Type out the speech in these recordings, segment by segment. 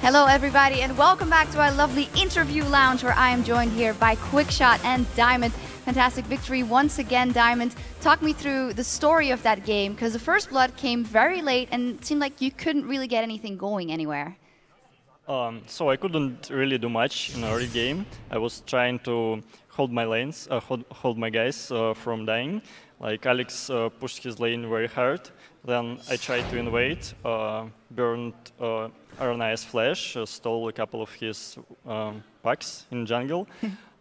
Hello everybody and welcome back to our lovely interview lounge where I am joined here by QuickShot and Diamond. Fantastic victory once again, Diamond. Talk me through the story of that game, because the first blood came very late and it seemed like you couldn't really get anything going anywhere. So I couldn't really do much in the early game. I was trying to hold my lanes, hold my guys from dying. Like Alex pushed his lane very hard. Then I tried to invade, burned Arana's flash, stole a couple of his packs in jungle.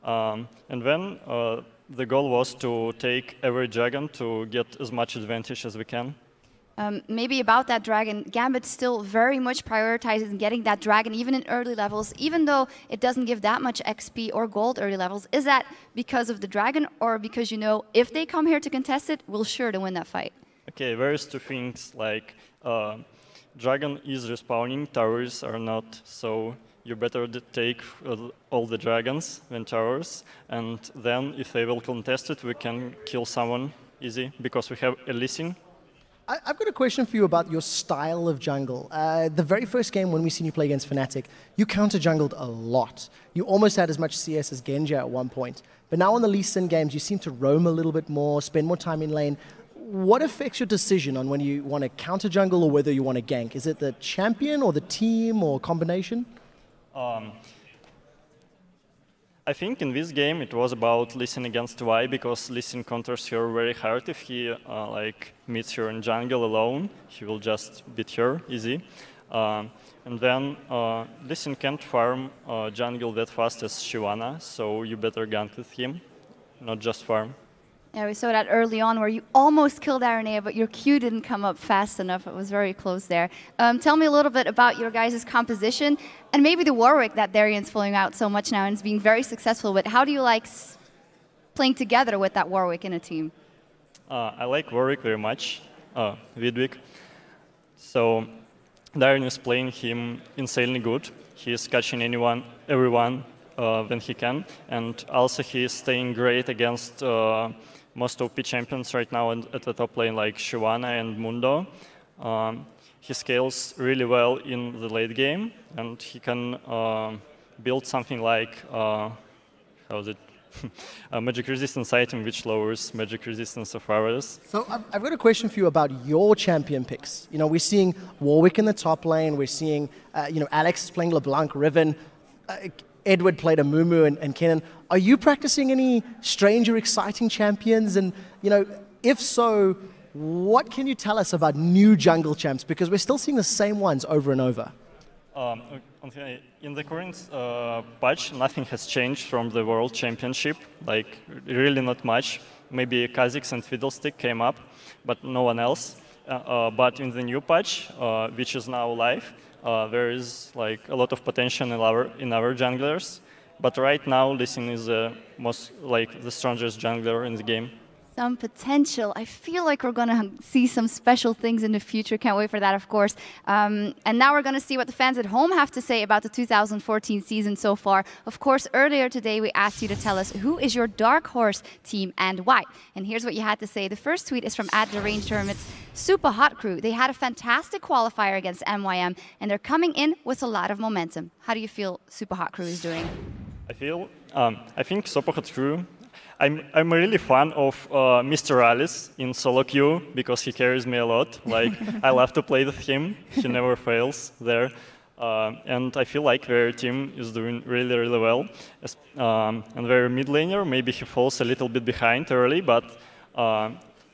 And then the goal was to take every dragon to get as much advantage as we can. Maybe about that dragon, Gambit still very much prioritizes getting that dragon even in early levels, even though it doesn't give that much XP or gold early levels. Is that because of the dragon or because you know if they come here to contest it, we're sure to win that fight? Okay, various two things, like dragon is respawning, towers are not, so you better take all the dragons than towers, and then if they will contest it, we can kill someone easy, because we have a leasing. I've got a question for you about your style of jungle. The very first game when we seen you play against Fnatic, you counter-jungled a lot. You almost had as much CS as Genja at one point. But now on the Lee Sin games, you seem to roam a little bit more, spend more time in lane. What affects your decision on when you want to counter-jungle or whether you want to gank? Is it the champion or the team or combination? I think in this game it was about Lee Sin against Y, because Lee Sin counters her very hard. If he meets her in jungle alone, he will just beat her easy. And then Lee Sin can't farm jungle that fast as Shyvana, so you better gank with him, not just farm. Yeah, we saw that early on where you almost killed Aranea, but your Q didn't come up fast enough. It was very close there. Tell me a little bit about your guys' composition and maybe the Warwick that Darian's following out so much now and is being very successful with. How do you like playing together with that Warwick in a team? I like Warwick very much, Widwig. So Darian is playing him insanely good. He is catching everyone when he can, and also he is staying great against most OP champions right now at the top lane, like Shyvana and Mundo. He scales really well in the late game, and he can build something like, how is it? A magic resistance item which lowers magic resistance of others. So I've got a question for you about your champion picks. You know, we're seeing Warwick in the top lane, we're seeing Alex is playing LeBlanc, Riven, Edward played a Mumu and Kennen. Are you practicing any strange or exciting champions? And if so, what can you tell us about new jungle champs? Because we're still seeing the same ones over and over. In the current patch, nothing has changed from the World Championship. Like, really not much. Maybe Kha'Zix and Fiddlestick came up, but no one else. But in the new patch, which is now live, there is like a lot of potential in our junglers, but right now Lee Sin is the strongest jungler in the game. Some potential. I feel like we're going to see some special things in the future. Can't wait for that, of course. And now we're going to see what the fans at home have to say about the 2014 season so far. Of course, earlier today we asked you to tell us who is your dark horse team and why. And here's what you had to say. The first tweet is from @TheRangeTournament's Super Hot Crew. They had a fantastic qualifier against MYM, and they're coming in with a lot of momentum. How do you feel Super Hot Crew is doing? I think Super Hot Crew. I'm a really fan of Mr. Alice in solo queue because he carries me a lot. Like, I love to play with him. He never fails there. And I feel like their team is doing really, really well. And their mid laner, maybe he falls a little bit behind early, but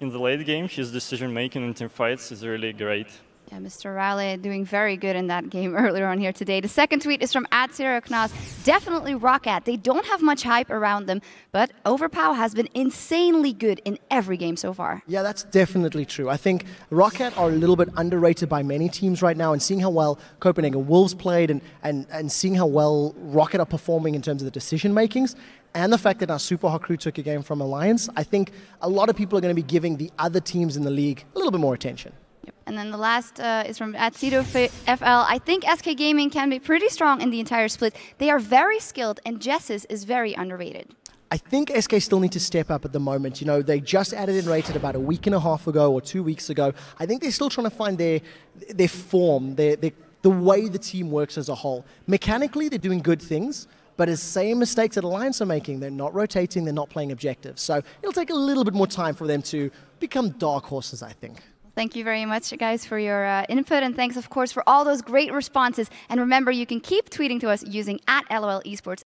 in the late game, his decision-making in team fights is really great. Yeah, Mr. Raleigh doing very good in that game earlier on here today. The second tweet is from @SierraKnaz. Definitely Roccat. They don't have much hype around them, but Overpow has been insanely good in every game so far. Yeah, that's definitely true. I think Roccat are a little bit underrated by many teams right now, and seeing how well Copenhagen Wolves played and seeing how well Roccat are performing in terms of the decision makings, and the fact that our Super Hot Crew took a game from Alliance, I think a lot of people are going to be giving the other teams in the league a little bit more attention. And then the last is from @CitoFL. I think SK Gaming can be pretty strong in the entire split. They are very skilled, and Jessis is very underrated. I think SK still need to step up at the moment. You know, they just added in rated about a week and a half ago or 2 weeks ago. I think they're still trying to find their form, their the way the team works as a whole. Mechanically, they're doing good things, but it's same mistakes that Alliance are making. They're not rotating, they're not playing objectives. So it'll take a little bit more time for them to become dark horses, I think. Thank you very much, guys, for your input, and thanks, of course, for all those great responses. And remember, you can keep tweeting to us using @LOLesports.